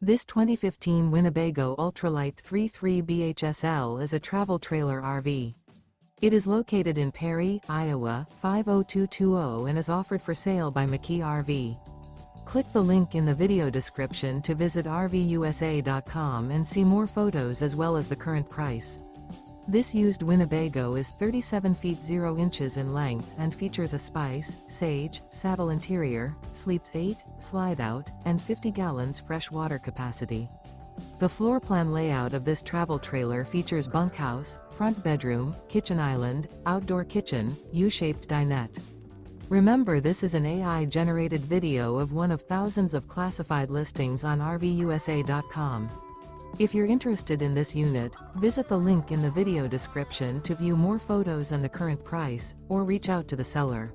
This 2015 Winnebago Ultralite 33 BHSL is a travel trailer RV. It is located in Perry, Iowa, 50220 and is offered for sale by McKee RV. Click the link in the video description to visit RVUSA.com and see more photos as well as the current price. This used Winnebago is 37 feet 0 inches in length and features a Spice, Sage, saddle interior, sleeps 8, slide-out, and 50 gallons fresh water capacity. The floor plan layout of this travel trailer features bunkhouse, front bedroom, kitchen island, outdoor kitchen, U-shaped dinette. Remember, this is an AI-generated video of one of thousands of classified listings on RVUSA.com. If you're interested in this unit, visit the link in the video description to view more photos and the current price, or reach out to the seller.